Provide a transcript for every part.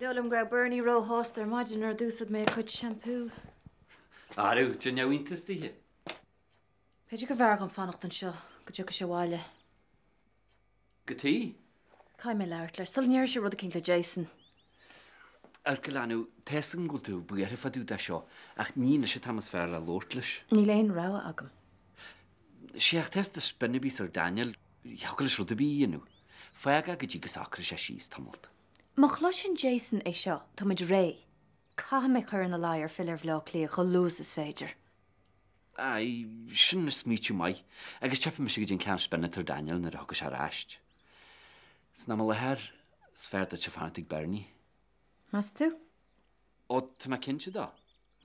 dul gra Bernie ro hoster imagine ar dúsad mé chuid shampoo. Arú, te neamhaontas tithe. Peidir go bhar an fannacht an seo, go dtí go se bháile. Go tí? Cai mé leirt leir, sulníir sé rud a cinn le Jason. Ar go leanú, tesan go tú buar a fadú da seo, ach nína sé tamas fear le lórt leis. Ní léon rá agam. Siach test a spinnabís ar Daniel, jagal is rud a bí inú. Fága go dtí go sacra sé síos tamalt. Má chluisin Jason é seo, tá muid ré. Cá mé chur na láir fillar bhlá clí chu lús is féidir. Ai, sin na smíitiú mai, agus tefa me sig gin cean spinna ar Daniel na agus ar ráist. Sna má leher, s ferda se fanatig Bernie. Mas tú? O, ty ma cinse da?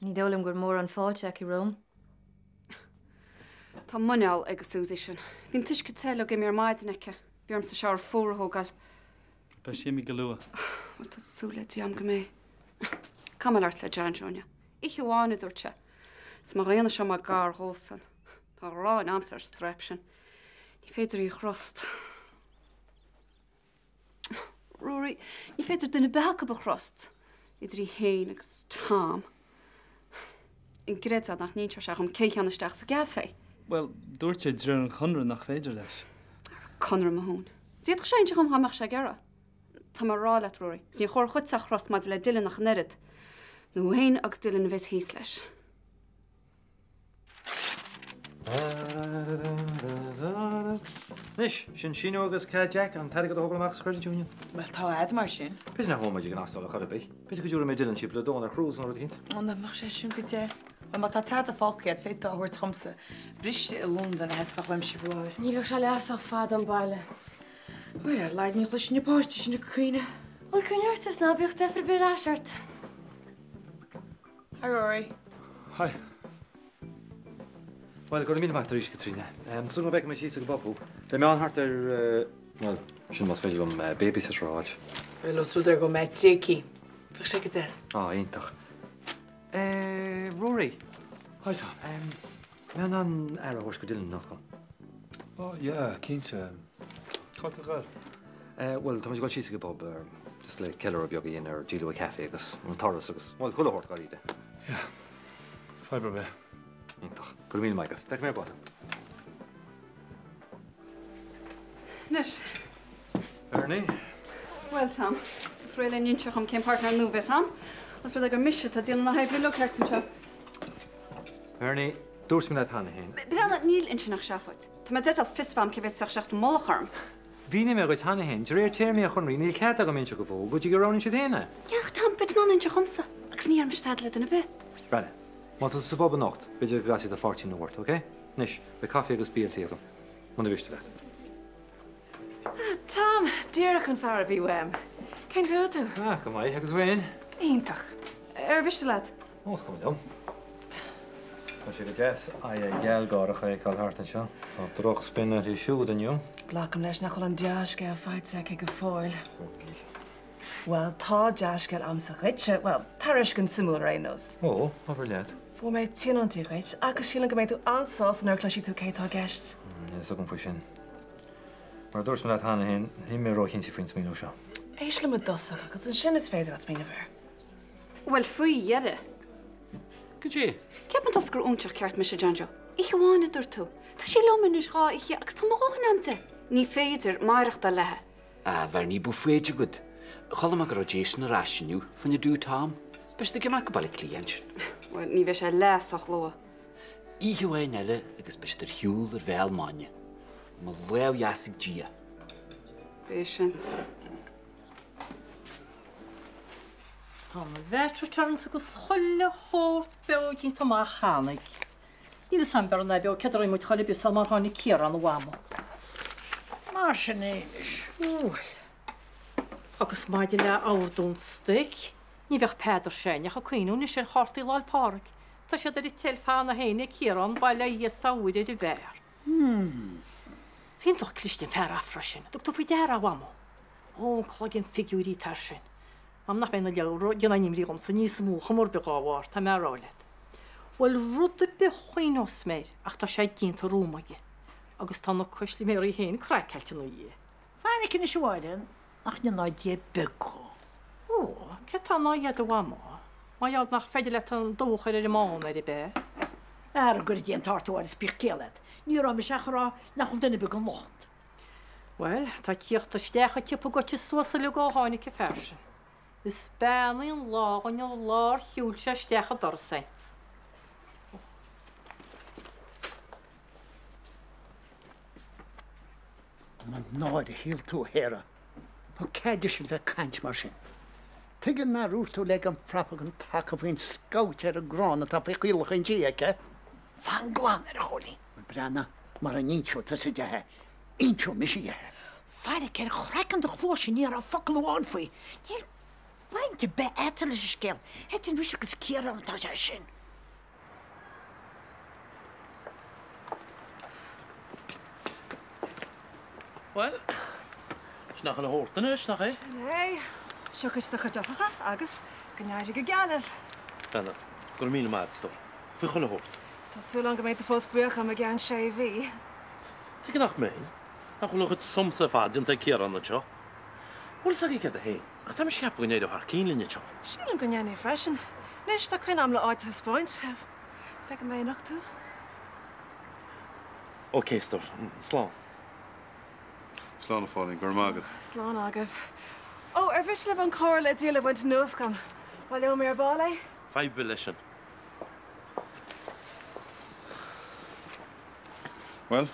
Ní dólam gur mór an fáilte ac I Rome. Tá muneál agus Susie sin. Bhín tuisce teile go mé maidineice. Bíorm sa seár fórathógáil. Ba sé mi go lua. Tá súla diam go mé. Camal art le Jan Jonia. Ich bháinna dúirte. S má réanana seo mar gár hósan. Tá rá an amsar strep sin. Ní féidir í chrost. Rory, ní féidir duna becha ba chrost. Idir í héin agus tám. In gréad nach níon seach am céicheanisteach sa gafé. Wel, dúirt sé dre an chunra nach féidir leis. Conra mahún. Díad sé se chum haach sé gera. Tá mar rá le Rory. S ní chóir chutach chrost maid le diile nach nerid. Nó héin agus diile na bheits híos leis. Nis, sin sinú agus ce Jack an taige go hogamach Scourge Union. Well, tá ad mar sin. Pis nach hómaid gan astal a chorabé. Pis go dúra mé dilan si le dóna cruús an rudint. Onda mar sé sin go dés. Well, má tá tead a fáciad féit a thuirt chumsa. Briste I London heas nach weim si bhir. Ní bheh se leasach fad an baile. Well, leid ní chus sin páiste sin na cuine. Wel cynnirt is nábíocht efir byr asiart. Hi, Rory. Hi. Wel, gwrdd mynd ymach drys Katrina. Swn nhw bec mae si sy'n gobobl. Fe mewn hart wel, sy'n mas ffeil am babysitter rhaid. Well, os rwyd go met Jakey. Fych sé go dés. O, eintach. Rory. Hi, Tom. Mewn an ar a hwrs gydilyn nad gan. O, ia, cynta. Cont o gar. Wel, tam ysgol si sy'n gobob. Just le celler o biog i un ar gilo a caffe agos. Yn torres agos. Wel, hwla hort gar i de. Ia. Ffaibr be. Eintach. Gwrdd mynd ymach. Bec mewn bod. Nis. Ernie. Well, Tom. Trwy'n ni'n siach am cyn partner nhw fes am. Os bydd ag misio ta di'n na haifri lwg hartyn sio. Ernie, dwrs mynd at hanna hyn. Bydd am at nil yn siach siafod. Ta mae dweud al ffisfam cefes sach sy'n molacharm. Fi ni mewn gwaith hanna hyn, dyr teir mi a chwnri, ni'n cad ag o mynd siach o fo, gwyd i gyro'n siach hynna. Iach, Tom, bydd na'n siach omsa. Ac ni ar mystadle dyna be. Brenne, mae tas y bob yn nocht, bydd i'r gasid a ffortin o wort, oce? Nis, be caffi agos bíl ti agam. Mwnd y fyrst i Tom, dyrach yn fawr fi wem. Cain hwyl tu? Gymai, agos fein. Eintach. Fyrst y lad? Os gwmyn iawn. Mae si'r jes, a i gael gorach a i cael hart yn sio. O droch spinner i siwd yn iawn. Glach am leis nach yn dias gael ffait sec ag y ffoil. Wel, tá dias gael amser reit. Wel, tarish gan syml reinos. O, ofyrliad. Fo mae tyn o'n ti reit, ac ys sy'n gymaint o ansas yn arglasi tu ceit o gest. Nes o gwmfwy sy'n. Mae'r dwrs mynd at hanna hyn, hyn mi roi hyn si ffrind smyn o sio. Eisle mae dosach, ac yn sy'n ysfeidir at mynd fer. Wel, fwy iere. Gydje? Ceap yn tasgur wntiach ceart mysio Janjo. Ich yw'n ydwr tu. Ta si lomen ys ra ich ac ta moch yn amte. Ni ffeidir, mairach da lehe. Fer ni bwffweid yw gwyd. Cholam ag o Jason ar asyn yw, fan y dŵ Tom. Bys dy gymach gobal y client. Wel, ni fe se les o'ch loa. I hyw ein ele, agos bys dy'r hiwl yr fel manya. Mae lew iasig gia. Patience. Tom, vetru charn sy'n gyscholle hort bewyd i'n toma chanig. Ni'n sam ber yna bew cedr i mwyd chole bys almar honni ciran o wamo. Mar sy'n eilis. Wel. Agus maid i le awrdwn styg. Ni fech pedr sieniach o cwynw nes i'r hort i lal parg. Ta siad ar i telfan a hyn i ciran baila i esawyd i fer. Ti'n doch Christian fer affra sin. Dwg tu fwy der a wamo. O, clogin figwyd I tar sin. Mam nach bein o liawr, gyda ni'n rhywun sy'n nis mwch am o'r begawar, ta me'r rolet. Wel, rwyd y bychwyn os meir, ach ta siad gynt o rŵm agi. Agus tan o cwysli meir I hyn, craig cael ti'n o i. Fain ik in de zwaarden. Ach, je nooit je bukko. O, ce tá náiad bhama? Maiad nach féidir le an dóchar ar máin ar I be. Ar gur díon tartúir is picéad. Ní ra me seachrá nach chun duine be go mocht. Well, tá tíocht a stecha tipa go suasa le gááinnig ce fersin. Is benaíon lágan o lár hiúil se stecha dorsain. Man náid a híl tú héra. Tá céidir sin bheith caiint mar sin. Tuigeann na rúr tú le an frappa an take bhíon scout ar a grán a tá fé chuilech an díaice. Fan gláán ar a cholí. Brenna mar an ínseo tá sa dethe. Ínseo misí dethe. Feine ceir chrecan do chlóisi ní ar a focailháin faoi. Níl bainte be etal is scéal. Hetin rúis agus céar an tá sé sin. Well, snach an hórtaine, snach é? Hey, seochas do chudacha agus gneir go gealar. Benna, gur míle maid stór. Fui chun hórt. Tású an go méid a fós buach am a gceann sé bhí. Tí nach mé, nach chuil chud somsa fáidir an céar anna seo. Bhil sa í ce a hé, ach tá seap go néidir th cílinne seo. Síl an go ngeanna freisin. Nis tá chuin am le áid a spáint. Fe go mé nach tú? Oké, stór, slán. Slán a fáling, gur mágad. Slán agah. Ó, bhís le an cóir le díla bhaint nóscam. Bhil le mé ar bála? 5 billion. Well,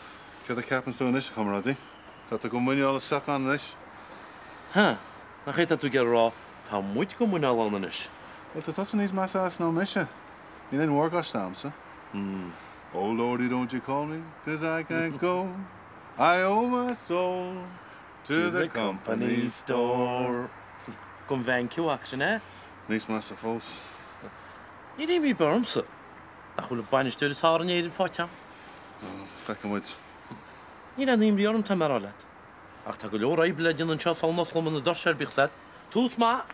ce a capans tú inis, comradí? Tá go muine alla sac an inis? Ha, nach chéit tú gur rá, tá muid go muine an inis. Well, tú tasan níos más as ná mise. Ní leon wargás samsa. Oh, Lordy, don't you call me, 'cause I can't go. I owe my soul to the company store. Gon bhainciú action, eh? Níos más a fós. Ní dí mí barmsa. Nach chuil bainisteúr is áran éidir fáteam. Fecin muid. Ní an níim orm tá mar álet. Ach tá go leor aibble an seo fáil nas lom an dorsir bích set. Tús má.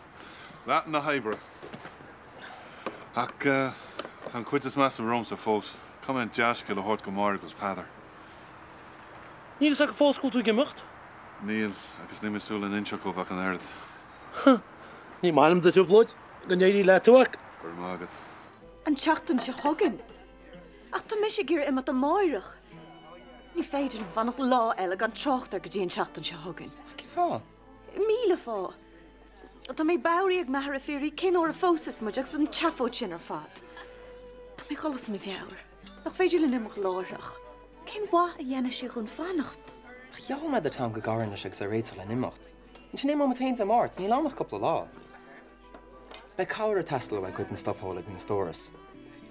That na hebre. Ach, tan cuitas más a Rome sa fós. Come in Jashka le hort go Margus Pather. Ní is go fóscúil tú gimicht? Níl, agus ní misúil an inseo go bhac an aird. Ní mailim de tú blóid, go néirí le túach. Gur mágad. An teachtain se thugan. Ach tá mis sé gur imime an máireach. Ní féidir an bhanach lá eile an trochttar go dtíon teachtain se thugan. Cí fá? Míle fá. Tá mé bairí ag mehar a féirí cin ó a fósas mu agus an teafóid sin ar fad. Tá mé cholas mé bheabhar. Nach féidir le nimach láireach. Cén bua a dhéana sé chun fannacht. Jaall me de tam go garan ag sa réital an imimecht. In sin éim tain am mát, ní lánach coppla lá. Bei cáir a testal bhaid chuid an stopthóla an stóras.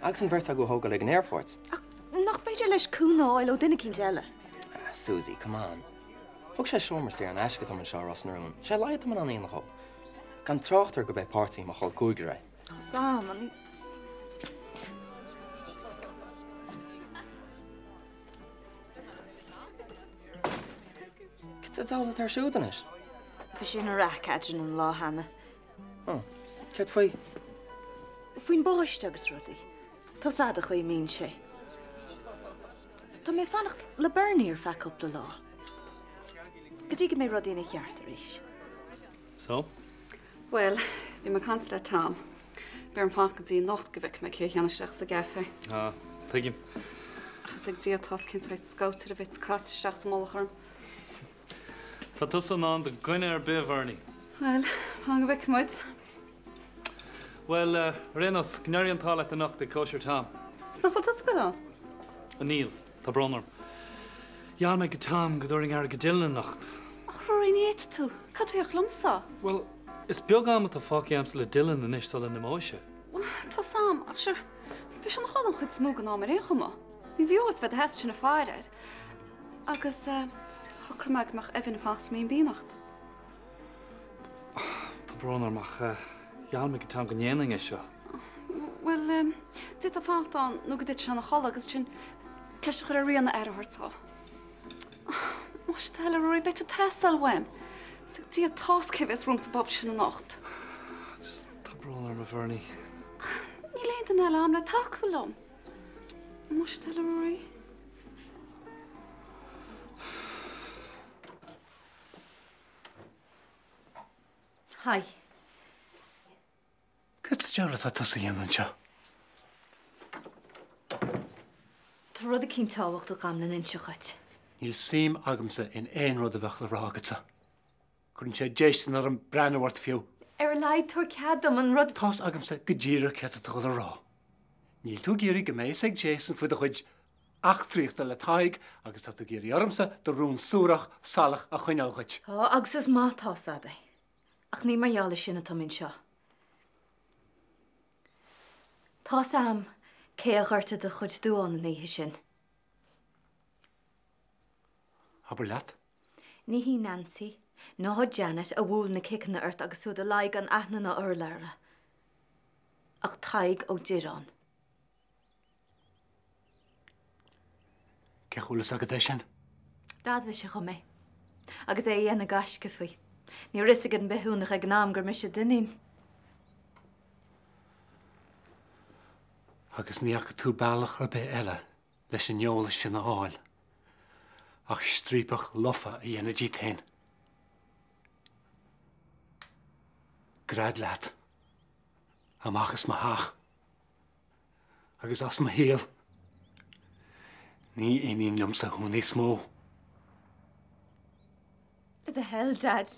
Agus an bhirt a go thóga le an airfort. Ach, nach féidir leis cúnáil ó duine cinn eile. Susie, come on. Thug sé seomar sé an eisce am an seo ras narún. Sé leid am an aon cho. Gan trochttar go bheith pártaí má choil cúige ra. Sam, an Cit dála tar siúdanis? Bhí sin a racadrin an lá hana. Ceart faoi? Fuoin báiste agus rudaí. Tá sada chu mín sé. Tá mé fannacht le burníir feicop le lá. Go dtí go mé rudaí na cheart éis. So? Well, bhí mar cans le tam. Bear an fágadtí nocht go bheic me ché cheanaisteach sa gafe. Tuigim. Agus ag díotás cinsáid scoutir a bit cáteteach sa mólacharm. Tá tusan an de gcuine ar bihharní. Well, hang bheic muid. Well, rénos gnéirí antá le nach de cóisiir tam. Sna chu tas go lá? A níl, tá bronarm. Jaall me go tam go dúring ar go dillna nacht. Ach, roií éit tú. Catúach lumsa. Well, is beagam a fáci amsa le dillan in istal in na móise. Tá sam, ach sure, bes an chodm chud smóg an am réchama. Ní bhíocht bheit heist sin na fáidir. Agus, chocrmag mach efin fás mé bínacht. Tá bronarmach, jaall me go tam go néanaing is seo. Well, dit a fáán nó go dit se na chola agus sin ceiste chu a rianna airhartá. Mostel roií beú testal weim. Sa tí a táscéhs rúm sa bob sin na nacht. Just tá bronarm a bharní. Ní léon den eile am le takeúlam. Mostel roií. Hai. deir atá tusa dhéanann seo. Tá rud a cín táhacht a gamlan in seochait. Níl sim agamsa in éon rud a bheith le rágata. Chn sé déistan ar an brennhhart fiú. Ar leid tuair ceadam an rud... Tás agamsa go ddíra ceta go le rá. Níl tú géirí go mééis ag Jason fu a chuid achtriíochta le taig agus tá géirí ormsa do rún súrach salach a chuineáchaid. Tá agus is mátá sada. Ach ní marheala sinna tá min seo. Tá sam cé a gharta de chud dúán na éhe sin. Aber leat? Ní hí Nancy, nó hod Janet a bhúil na cican ort agus súd a laig an aithna na urlaire. Ach taig ó dirán. Ce chulas agad é sin? Dad bhí se go mé. Agus é dhéana gas go faoi. Ní risig an beúnach ag gnám gur me se duine. Agus níach tú bailach ar be eile leis an neola sin na háil. Ach strípach lofa a dhéana dí tain. Grad leat. Amachas ma haach. Agus as ma héal. Ní iníon lumsa hún é smó. What the hell, Dad?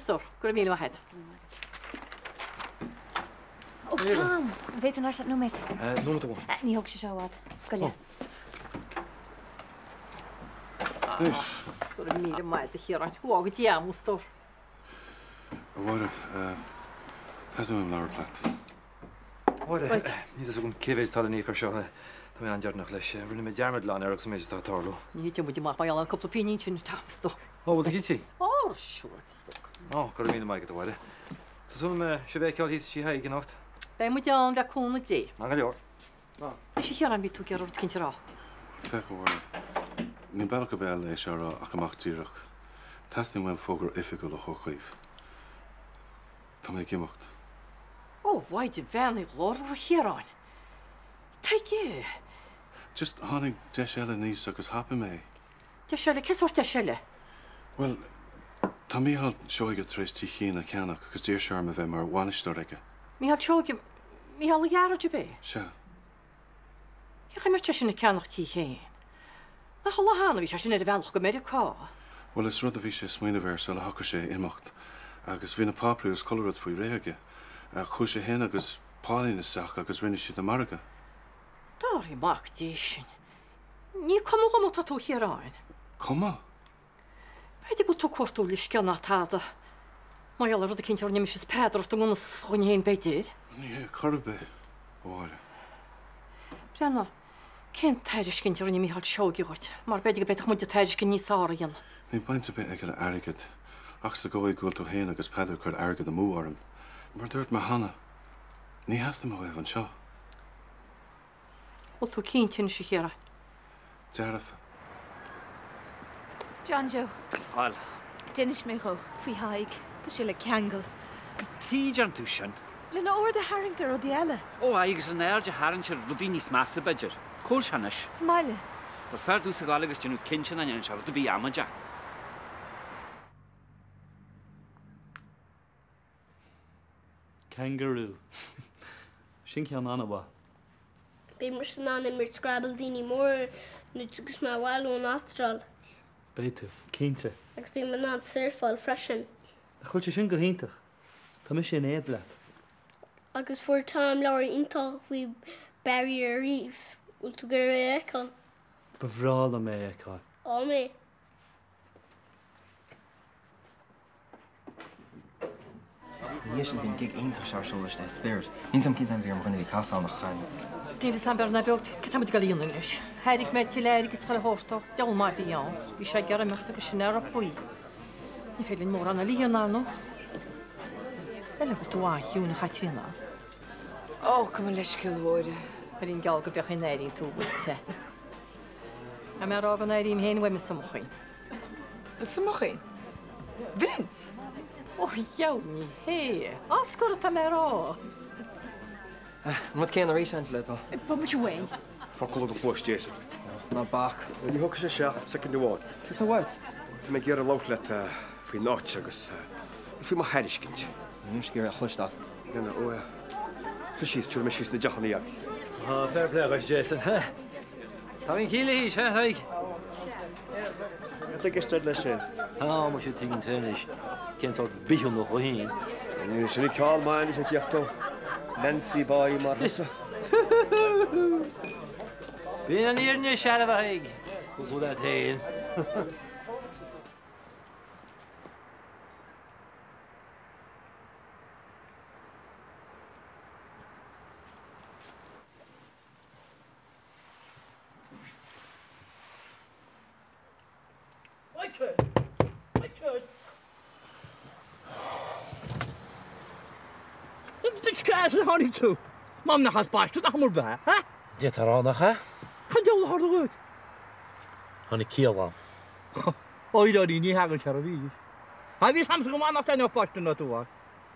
Stor, gur mí wahead. Oh, Tom, weet je het nummer? Noem het gewoon. Niet ook zo wat. Kan je? Dus. Gur mí wahead hier aan. Hoe ook het ja moest stor. Waar, has hem naar plat. Waar, niet zo om kiewis talen niet kan zeggen. Tá mé an dearnach leis rinne mé dearmid leán ar méid tá tarlú. Ní te muidir mar bail an coppla penín sin tapstó. Ó bhil hití? Ó siúrt. Ó go mí mai go bhile. Tásúm se bheith ceáil hí sí ha gin nacht. Bei mu an de cúna dé. Má go leor. Is sé chear an bit tú cear cinnte rá. Fe go bhfuil. Ní bail go bheith é se ach amachtíireach. Tasní bhain fógur ifigiúil a chochaíh. Tá mé gimocht. Ó bhaid bheanna glór a chéaráin. Tá gé. Just tháinig de eile níos agus hapa mé. De seile ceúir de seile. Well, tá míhall seoige trééis tí chéna ceannach agus dír searm a bheith mar bhainisteir aige. Míhall seoige míhall a ghearra de bé. Se. Cecha mar te sinna ceannach tí chéin. Na chola hána bhí se sin idir bhealach go méidir cá. Well, is rud a bhí sé smaoine bhar sa le hacha sé imacht, agus bhí na pápriúgus colrad faoi réige, a chu sé hen agus pálína seach agus rinne siad amarga. Dáirí mac dí sin. Ní cum go tá tú chéaráin. Cuma? Beidir go tú cuatú leis ceanna táda. Má eall rud a cinntear nimimi is péidir do múna chuin héon beidir. Ní chorbe bháire. Brenna, cén teidir cinntear nimimi hall seogi goit, mar beidir go beitach muide teidir cin níos áraíon. Ní bainte be ag le airgad, ach sa ggóid gúil tú héana agus peidir chuir airgad a mú orm. Mar dúirt mar hana, ní heasta má bheith an seo. Bhil tú cíntin sé chéara. Dearafa. John Joe. Well. Dinis mé go, fhí haig, tá sé le ceangal. Tí an tú sin. Le na óir de haringtar ó eile. Ó agus an air de haran se rudí níos measa beidir. Cóil seanis. Smaile. Was fer dú sa gálagus denú cinsin an se a bí amaide. Kangaroo. Sin cean anna bha. Bé mar san an mir scrabble daoine mór nu tugus má bhhaú an Astral. Béitih, cínte. Agus bí man ná surfáil freisin. A chuilte sin go híntaach. Tá mi sin éad leat. Agus fuair tám leir intach bhí barrier riomh. Bhfuil tú gur éáil. Bhrála mé eáil. Á mé. Níos sin bhín gig aontaach searsúlas de spirit. Íntam cinn an bhíar mar chuine casá nach chain. Sníle san bear na beocht citamid galíonna is. Heirig me til éir go chaile hósta, deall mai bhí an, bhí sé gar meachta go sin ar a faoi. Ní félinn mór anna líonna nó. Bele go tú áithúna chaitrína. Ó, cum leis goilhóide. Ar on geall go beach in éirín tú buite. A mar ágan éirín héin bhaim samchain. Samchain? Vince? Ó, jauni, hé, asgur tá mar á. Wat céan a rééis an le tá? Ba mu bhain. Focail go póist Jason. Ná bach. Ní thucha sé seach second bháin. Tá bhaid? Tá mé ggéar a lát le faoi náit agus faoi mar heiriscinint. Mus gur a chluistá. Gna ó Sa síos túir me síos na dechan íag. Fair play agus Jason. Tá hín cíile hís, haig. Tá geiste lei sin. Á mu sé tugann tenis. Céntá bíú nó chuhíín. Ní sinna ceáil main sé tíochtó. Nancy baí mar hasa. Bhíon an íorne se a bhaig. Chus bhú a tain. I could. This guy's a honey too. Mom na has bashed the hammer back, huh? Dit aránach ha? Can you hold the wood? Hanna cíalán. Oh, you don't need to have a ví. Have you something on after no bashed not to work?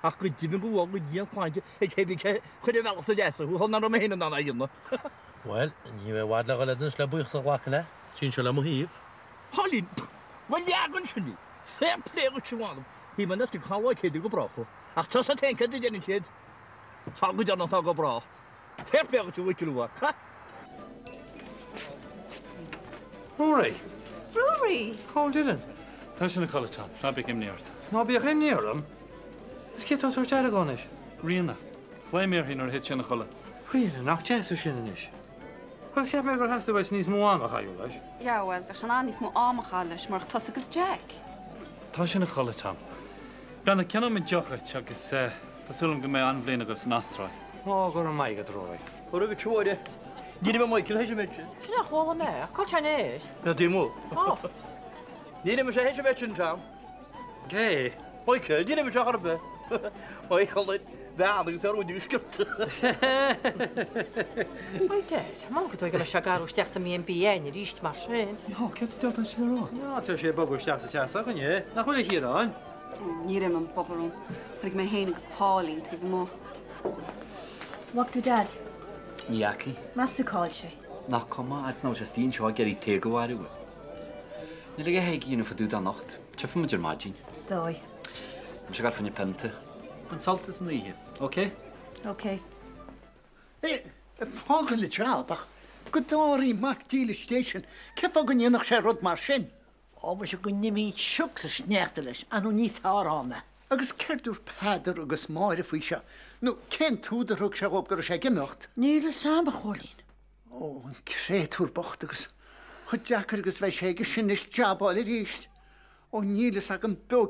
Ach, good, you can go with you find it. It could develop the yes, who hold not a man on you know. Well, ní bheith bhhaid le go le le buich sa ghlacha le. Tín se le mo híomh. Holly, well, yeah, I'm going to fair play what you want. He man not to call like he go broke. Ach, just a tank at the jenny kid. How good on go bra. Fair play what you work, huh? Rory. Rory! Call Dylan. Tá sin na cholatán, ná be im neart. Ná bí im nearm? Is cé tá tuairte a gáis? Rianna. Chléimir hí ar hit sin na chola. Rianna, nach teú sin is. Chus ceap mé gur heasta bhaid níos mó amach aú leis. Ja, well, bheith an níos mó amachá leis mar tas agus Jack. Tá sin na cholatán. Brenda ceanna me deochait agus tásúlam go mé anbhléana agus san astráid. Ó gur an maigad Rory. Chur go túide. Ní bh Michael hééis mitse. Sna chola me, cá te éis? Na dí mú. Ní me sé hééis mitsin tam. Gé? Michael, ní me tearbe. Michael bheanú tar úniu skipt. Ai deit, má go go se garústeach sa míon bíana i ríist mar sin. No, ce teanta sé rá? No, tu sé bagúisteach sa teach go é, nach chuil híráin. Ní ré an bobarún, chuig mé héana agus pálín tu mó. Wag tú dad? Níaci. Mas tú cáil sé? Nach cuma, ag ná sé tíon seo geirí te go bhharú. Ní le hé íonna fa dúd an nacht, te fu muidir maidín. Stoi. Am se gal fanne pente. An saltas na ihe, oké? Oké. Fágan le tealbach, go dáirí Mac Díla Station, ce fágan dhéanach sé rud mar sin? Ába se go nimí siúg sa sneachta leis anú ní tháránna. Agus ceirtúr pádar agus máire faoi se. nó cén túdarthg se go gur sé gimocht? Ní le sama cholín. Ó, an créitúr bocht agus. Chu deachar agus bheith sé go sin is jabáil i ríist. Ó nílas ag an be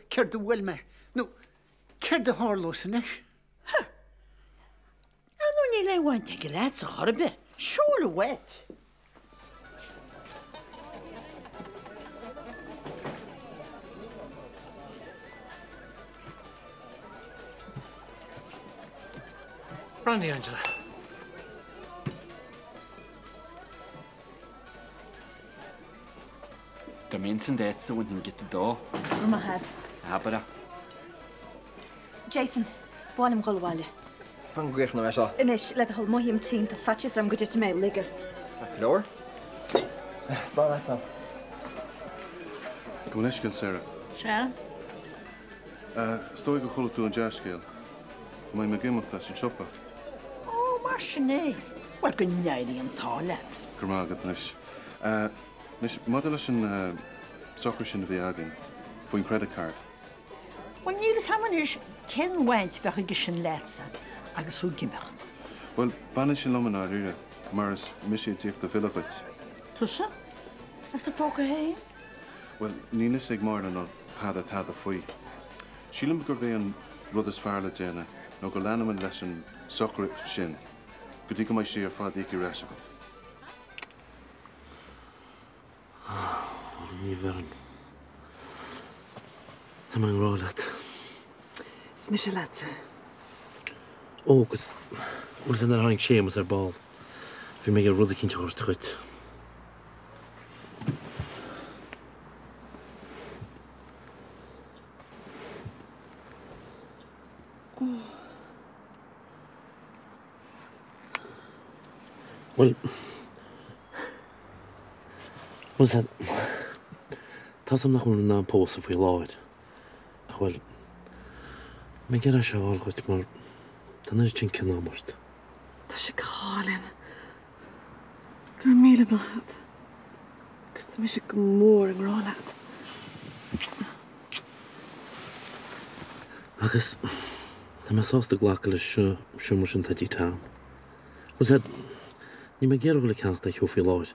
ceir do bhfuil me. nó ceir de hálós in is. Anú ní le bhainte go leid sa chorbe. Siúla wet. Brandy, Angela. De mensen dat zo en get de door. Kom maar heb. Habara. Jason, bháilim golbháile. Pan gwych na eisa. Inis, le hol mohím tín tá fatsis am go dit mé ligar. Glór? Slá le tam. Go leiscil, Sarah. Se? Stoi go chola tú an deascéil. Go mai me gimach leis an siopa. Ó, mar sinné. Wel go neirí an tálet. Gur mágad leis. Nis mad leis an soccer sin a bhí agin. Fuoin credit card. Wel nílas haman is cén bhaint fecha go sin leitsa agus ú gimecht. Well, banna sin lomana rire, mar is misí tíocht a bhilachait. Tusa? Is de fóca héin? Well, nílas ag mar an pad a tad a faoi. Sílim gur bhé an rud is fearla déana, nó go lenaman leis an soccer sin. Go dtí go mai sé ar fád íci reis agat. Ní bheran. Tá an rálat. Is mis se letse. Ógus, ús an haing sémas ar ball. Bhí mé gur rud a cinnte chuir tuit. Well, said, tá sam nach chun ná pósa faoi láid. Well, mé gur a seáil chuit mar tá is sin cinnámart. Tá sé cálinn. Gur míle blad. Gus tá mé sé go mór an rálaat. Agus, tá mé sásta ghlacha le siúmar sin tadí tám. Well, said, ní mé ggéar go le ceachta chiú faoi láid.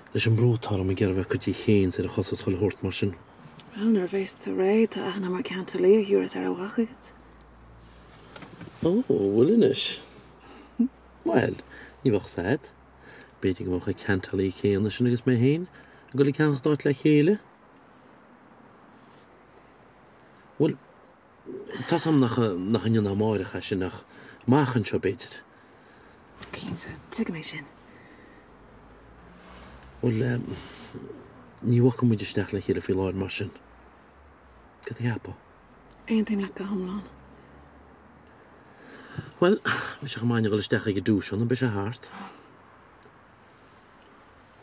Leis an brútar am ggéar bheith chutí chéin sé a chosas chuil hort mar sin. Wel, nar bhééis tá réid a ana mar ceanta lé dúras ar a bhachaid. Ó, bhfuil inis. Well, ní bhah said. Béidir go bhcha ceantalí chéanna sin agus mé héin, a go le ceanach dáit le chéile. Well, tá sam nach an máiricha sin nach máchan seo béidir. Cínsa, tuige mé sin. Well, ní bhacha muidir steach le chéile fí láid mar sin. Go heappa? Aon taon le go hamláin. Well, mi se gomáine go le steach go dús an be sé háart.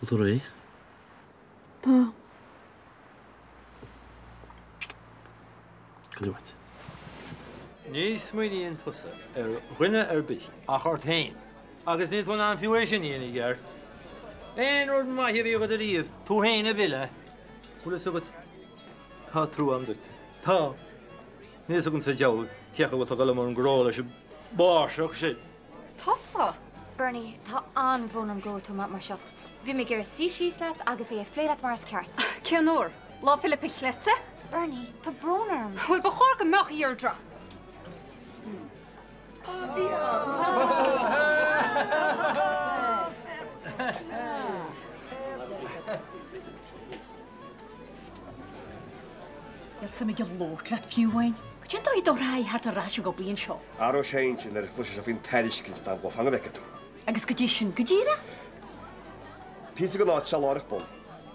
Ú ré? Tá. Go lehaid. Ní smuoíon tusa ar rinne ar bis a chuirt hain. Agus ní tún an fiúéis sin íana ggéir. Éon rud maithe bhí go a riomh, tú héin a bhile. Bhfuil sugad tá trú amdait. Tá. Níos agan sa deabh ceacha bhil go mar an grála se báiseach sin. Tasa? Bernie, tá an bhrón an grótú mat mar seo. Bhí mé gur sí set agus é fléad mar ceart. Ceanúr, lá Philip letse? Bernie, tá brónarm. Bhfuil ba chóir go meach íardra. Ja sa mig lort let fiúhain. Go dó do ra hart a ráisi go bíon seo. Aró séint in ar chluise a bhín teiricinn sta go fanga beú. Agus go dtí sin go ddíra? Pí go náid se láireach bom.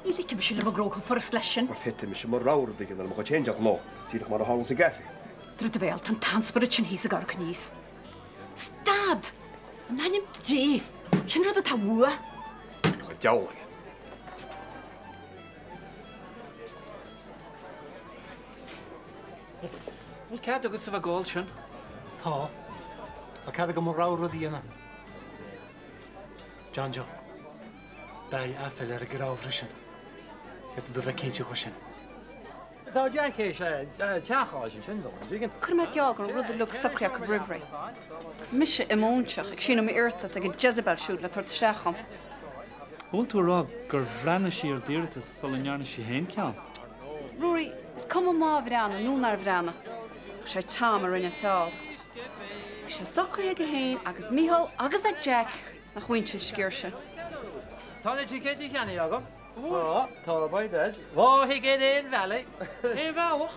Í lice be sin le grócha for leisin. Mar fitte me sem mar ráir digin ar mo changeach nó, tíach mar a hálan sa gafi. Dru a bhéil tan tanspirit sin hís a gar níos. Stad! Nanim dé, sin rud a tá bua? Go deála. Well, cad agus sa bh gáil sin? Tá. A cad go mar rá rudí ana. John Joe. Dai affel ar a gráhrisin. Get do bheith cinse chu sin. Tá deché sé teachá sin sin. Chur me geall an rud a lu sacreach go rihra. Gus mise imónseach ag sin mé irtas ag Jezebel siúd le tuairt stecham. Bhfuil tú rá gur bhreanna sí ar díirtas solinnearna sí héin ceann. Rory, is cum má bhreanna núnar bhreanna. sé tam a rinne feáil. Bhí sé sacraí go héin agus míhall agus ag Jack nach chuin sin scéirse. Tána tí cé cheanna agam? Tá baide. Bá hé éon bhela. É bhealach?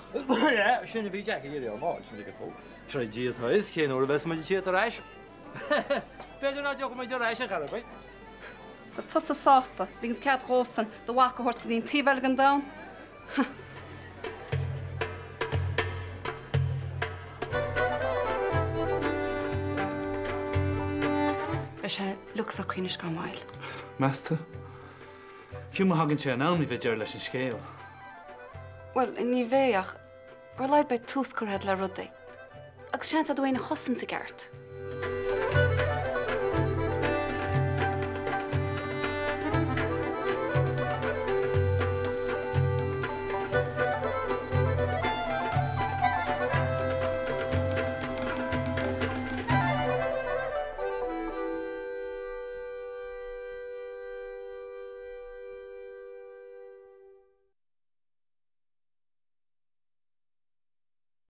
Sinna bhí Jack idir má sin go. Tre díotá is cé ó bheits me tíad aéis. Beidir ná go maidir éis a garba. Fa tusa sásta, lígans cead rósan do bhacha hors go dtíon tíhheil gan da. Be sé luach a cuiine gan bhil. Measta? Fiú má hagann sé an amí bheith leis an scéal. Well, ní bhéach, ar leid be túscurhead le rudaí. Agus sean a dhéana chosan sa gceart.